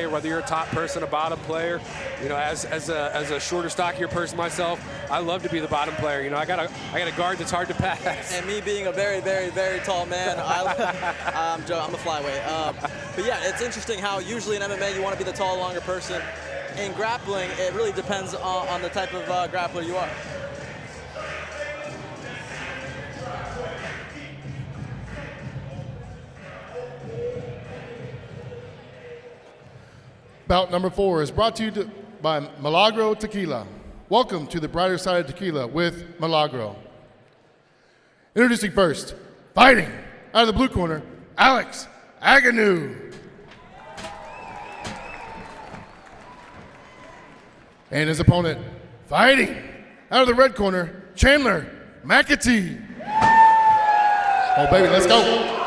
player, whether you're a top person, a bottom player. You know, as a shorter, stockier person myself, I love to be the bottom player. You know, I got a guard that's hard to pass. And me being a very, very, very tall man, I'm a flyweight. But yeah, it's interesting how usually in MMA you want to be the tall, longer person. In grappling, it really depends on the type of grappler you are. Bout number 4 is brought to you by Milagro Tequila. Welcome to the brighter side of tequila with Milagro. Introducing first, fighting out of the blue corner, Alex Agnew. And his opponent, fighting out of the red corner, Chandler McAtee. Oh baby, let's go.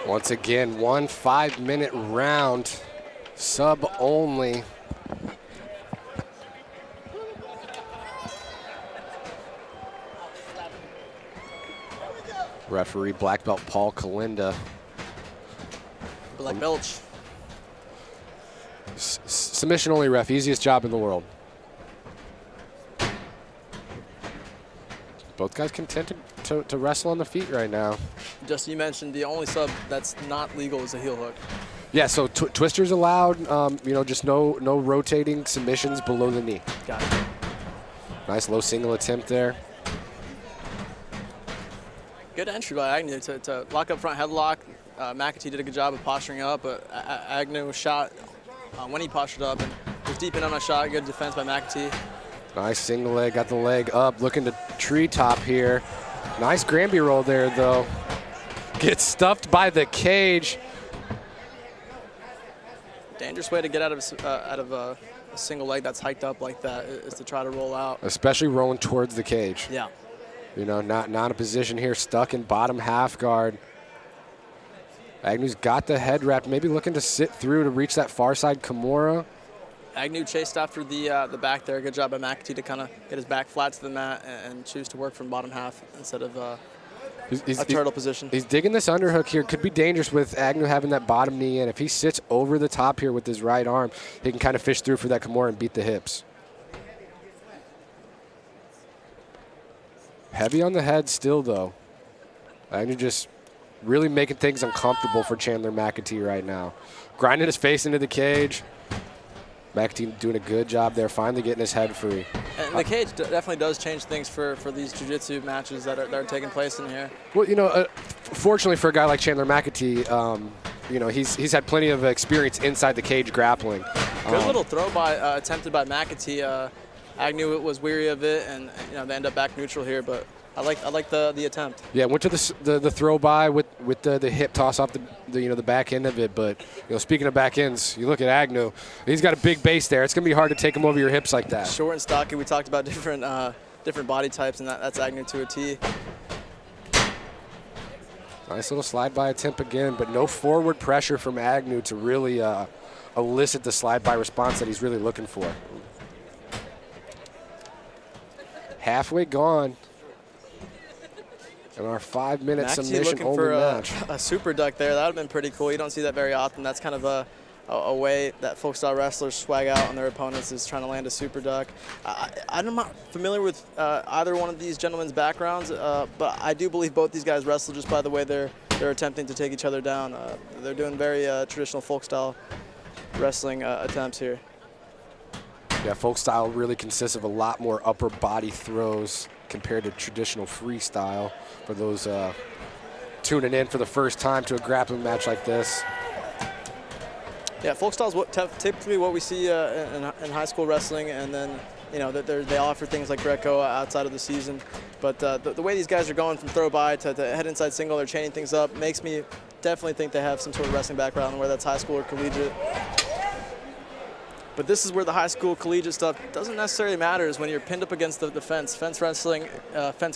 Once again, 1 5-minute round, sub only. Referee black belt Paul Kalinda. Black Belch. Submission only ref, easiest job in the world. Both guys content to wrestle on the feet right now. Just you mentioned the only sub that's not legal is a heel hook. Yeah, so twisters allowed. You know, just no rotating submissions below the knee. Got it. Nice low single attempt there. Good entry by Agnew to lock up front headlock. McAtee did a good job of posturing up, but Agnew shot when he postured up and was deep in on a shot. Good defense by McAtee. Nice single leg, got the leg up, looking to treetop here. Nice Granby roll there, though. Gets stuffed by the cage. Dangerous way to get out of a single leg that's hiked up like that is to try to roll out. Especially rolling towards the cage. Yeah. You know, not in a position here, stuck in bottom half guard. Agnew's got the head wrap, maybe looking to sit through to reach that far side Kimura. Agnew chased after the back there. Good job by McAtee to kind of get his back flat to the mat and choose to work from bottom half instead of a turtle position. He's digging this underhook here. Could be dangerous with Agnew having that bottom knee in. If he sits over the top here with his right arm, he can kind of fish through for that Kimura and beat the hips. Heavy on the head still, though. Agnew just really making things uncomfortable for Chandler McAtee right now. Grinding his face into the cage. McAtee doing a good job there, finally getting his head free. And the cage definitely does change things for these jiu-jitsu matches that are taking place in here. Well, you know, fortunately for a guy like Chandler McAtee, you know, he's had plenty of experience inside the cage grappling. Good little throw by attempted by McAtee. Agnew was weary of it, and you know they end up back neutral here, but I like the attempt. Yeah, went to the throw by with the hip toss off the back end of it. But you know, speaking of back ends, you look at Agnew. He's got a big base there. It's gonna be hard to take him over your hips like that. Short and stocky. We talked about different body types, and that's Agnew to a T. Nice little slide by attempt again, but no forward pressure from Agnew to really elicit the slide by response that he's really looking for. Halfway gone. In our 5-minute submission only match. A super duck there. That would have been pretty cool. You don't see that very often. That's kind of a way that folk style wrestlers swag out on their opponents, is trying to land a super duck. I'm not familiar with either one of these gentlemen's backgrounds, but I do believe both these guys wrestle just by the way they're attempting to take each other down. They're doing very traditional folk style wrestling attempts here. Yeah, folk style really consists of a lot more upper body throws compared to traditional freestyle. For those tuning in for the first time to a grappling match like this. Yeah, folk style is typically what we see in high school wrestling, and then you know they offer things like Greco outside of the season. But the way these guys are going from throw by to head inside single, they're chaining things up, makes me definitely think they have some sort of wrestling background, whether that's high school or collegiate. But this is where the high school collegiate stuff doesn't necessarily matter, is when you're pinned up against the fence. Fence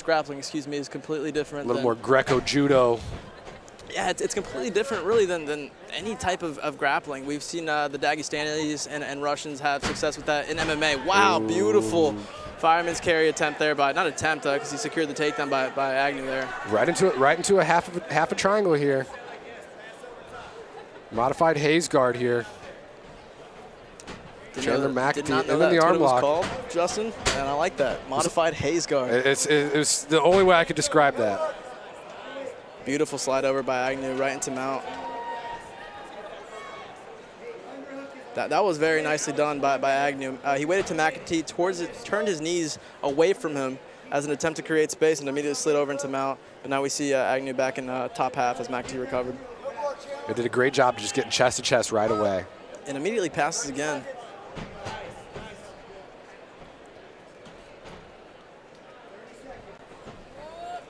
grappling, excuse me, is completely different. A little more Greco judo. Yeah, it's completely different really than any type of grappling. We've seen the Dagestanis and Russians have success with that in MMA. Wow, Ooh. Beautiful Fireman's carry attempt there not attempt, because he secured the takedown by Agnew there. Right into a half a triangle here. Modified Hayes guard here. Chandler McAtee, and then the arm lock. Called, Justin, and I like that. Modified Hayes guard. It was the only way I could describe that. Beautiful slide over by Agnew right into mount. That was very nicely done by Agnew. He waited to McAtee turned his knees away from him as an attempt to create space and immediately slid over into mount. But now we see Agnew back in top half as McAtee recovered. They did a great job just getting chest to chest right away. And immediately passes again.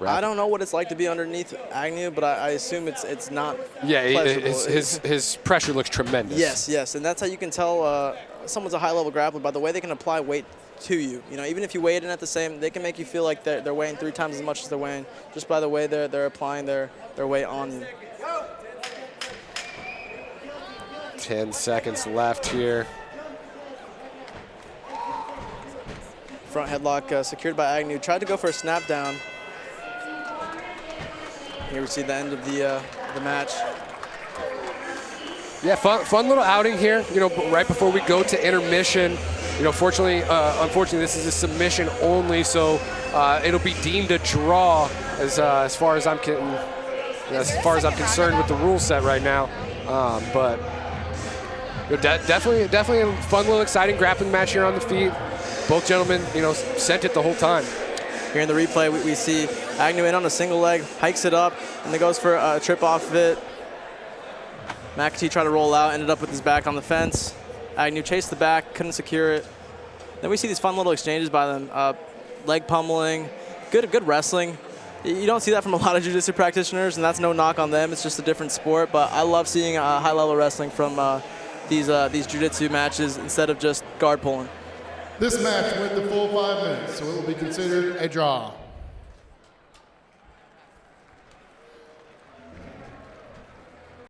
I don't know what it's like to be underneath Agnew, but I assume it's not pleasurable. His pressure looks tremendous. Yes, and that's how you can tell someone's a high-level grappler, by the way they can apply weight to you. You know, even if you weigh it in at the same, they can make you feel like they're weighing 3 times as much as they're weighing just by the way they're applying their weight on you. 10 seconds left here. Front headlock secured by Agnew. Tried to go for a snap down. Here we see the end of the match. Yeah, fun little outing here. You know, right before we go to intermission. You know, unfortunately, this is a submission only, so it'll be deemed a draw as far as I'm concerned with the rule set right now. But definitely a fun little exciting grappling match here on the feet. Both gentlemen, you know, sent it the whole time. Here in the replay, we see Agnew in on a single leg, hikes it up, and then goes for a trip off of it. McAtee tried to roll out, ended up with his back on the fence. Agnew chased the back, couldn't secure it. Then we see these fun little exchanges by them. Leg pummeling, good wrestling. You don't see that from a lot of jiu-jitsu practitioners, and that's no knock on them. It's just a different sport, but I love seeing high-level wrestling from these jiu-jitsu matches instead of just guard pulling. This match went the full 5 minutes, so it will be considered a draw.